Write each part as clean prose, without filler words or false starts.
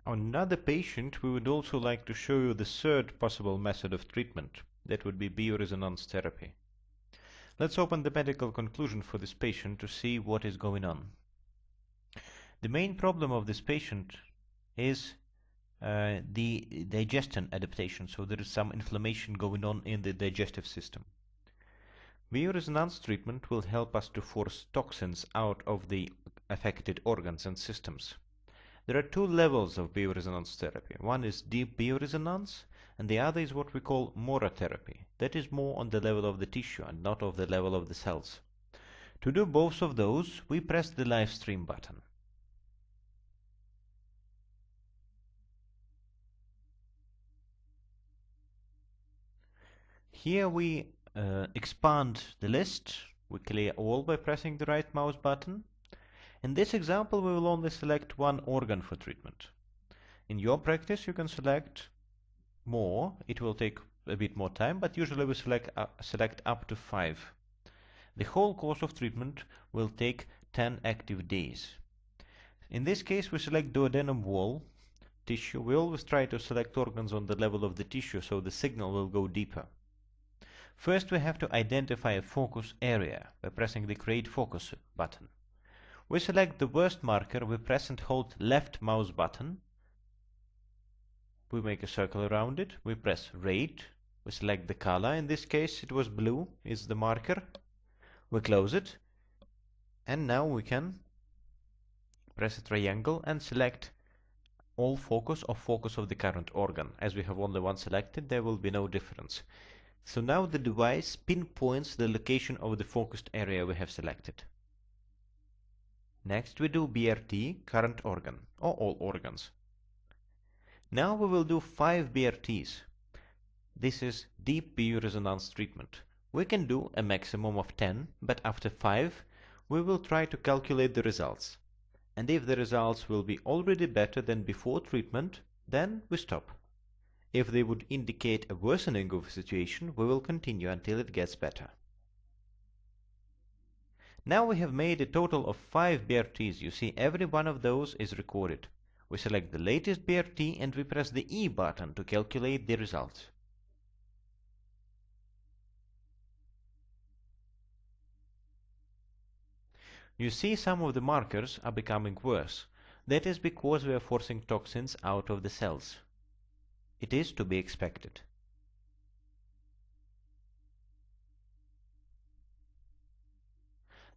On another patient, we would also like to show you the third possible method of treatment. That would be bioresonance therapy. Let's open the medical conclusion for this patient to see what is going on. The main problem of this patient is the digestion adaptation, so there is some inflammation going on in the digestive system. Bioresonance treatment will help us to force toxins out of the affected organs and systems. There are two levels of bioresonance therapy. One is deep bioresonance, and the other is what we call morotherapy. That is more on the level of the tissue and not of the level of the cells. To do both of those, we press the live stream button. Here we expand the list. We clear all by pressing the right mouse button. In this example, we will only select one organ for treatment. In your practice, you can select more. It will take a bit more time, but usually we select up to 5. The whole course of treatment will take 10 active days. In this case, we select duodenum wall tissue. We always try to select organs on the level of the tissue so the signal will go deeper. First, we have to identify a focus area by pressing the Create Focus button. We select the worst marker, we press and hold left mouse button. We make a circle around it, we press Rate, we select the color, in this case it was blue, is the marker. We close it, and now we can press a triangle and select all focus or focus of the current organ. As we have only one selected, there will be no difference. So now the device pinpoints the location of the focused area we have selected. Next we do BRT, current organ, or all organs. Now we will do 5 BRTs. This is deep bioresonance treatment. We can do a maximum of 10, but after 5 we will try to calculate the results. And if the results will be already better than before treatment, then we stop. If they would indicate a worsening of the situation, we will continue until it gets better. Now we have made a total of 5 BRTs. You see, every one of those is recorded. We select the latest BRT and we press the E button to calculate the results. You see, some of the markers are becoming worse. That is because we are forcing toxins out of the cells. It is to be expected.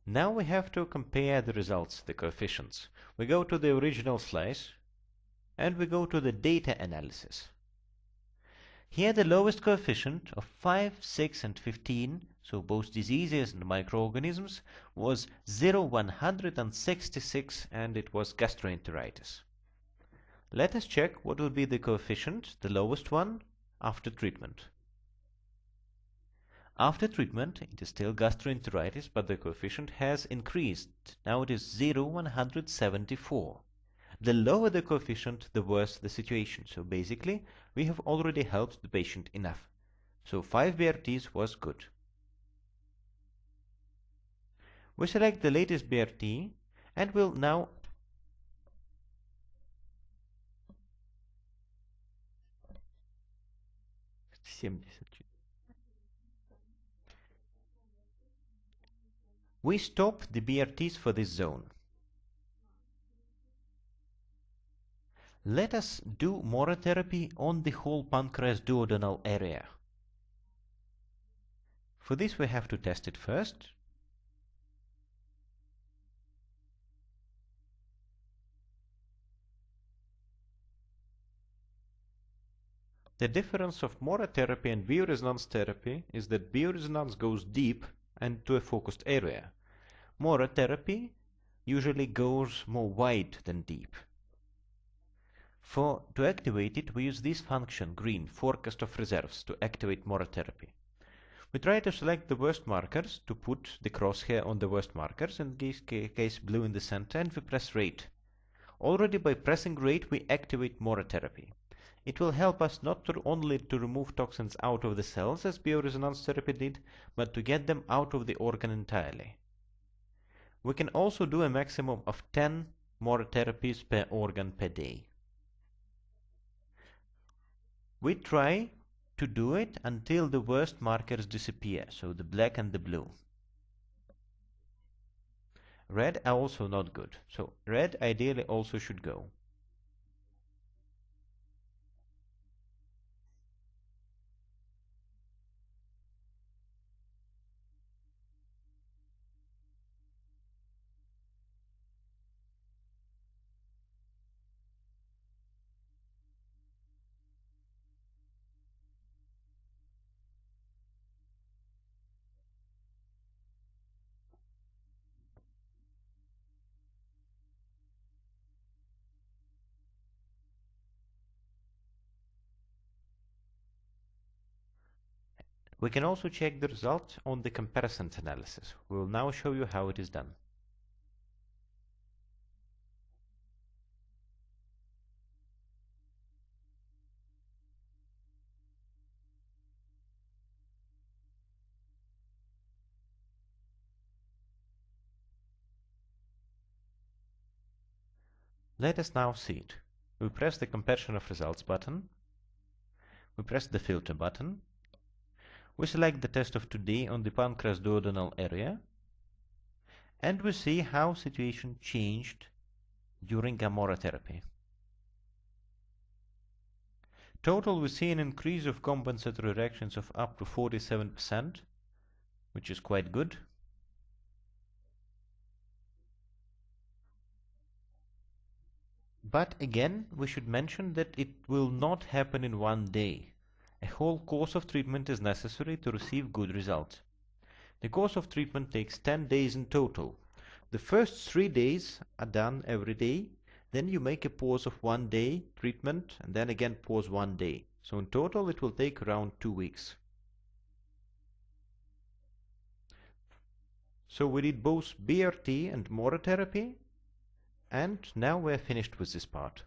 Now we have to compare the results, the coefficients. We go to the original slice and we go to the data analysis. Here the lowest coefficient of 5, 6 and 15, so both diseases and microorganisms, was 0,166 and it was gastroenteritis. Let us check what will be the coefficient, the lowest one, after treatment. After treatment, it is still gastroenteritis, but the coefficient has increased. Now it is 0,174. The lower the coefficient, the worse the situation. So basically, we have already helped the patient enough. So 5 BRTs was good. We select the latest BRT and will now we stop the BRTs for this zone. Let us do morotherapy on the whole pancreas duodenal area. For this we have to test it first. The difference of morotherapy and bioresonance therapy is that bioresonance goes deep and to a focused area. Morotherapy usually goes more wide than deep. To activate it, we use this function, green, forecast of reserves, to activate morotherapy. We try to select the worst markers to put the crosshair on the worst markers, in this case blue in the center, and we press Rate. Already by pressing Rate, we activate morotherapy. It will help us not only to remove toxins out of the cells, as bioresonance therapy did, but to get them out of the organ entirely. We can also do a maximum of 10 morotherapies per organ per day. We try to do it until the worst markers disappear, so the black and the blue. Red are also not good, so red ideally also should go. We can also check the result on the comparisons analysis. We will now show you how it is done. Let us now see it. We press the comparison of results button. We press the filter button. We select the test of today on the pancreas duodenal area. And we see how situation changed during Gamora therapy. Total, we see an increase of compensatory reactions of up to 47%, which is quite good. But again, we should mention that it will not happen in one day. A whole course of treatment is necessary to receive good results. The course of treatment takes 10 days in total. The first 3 days are done every day. Then you make a pause of 1 day treatment and then again pause 1 day. So in total it will take around 2 weeks. So we did both BRT and morotherapy, and now we're finished with this part.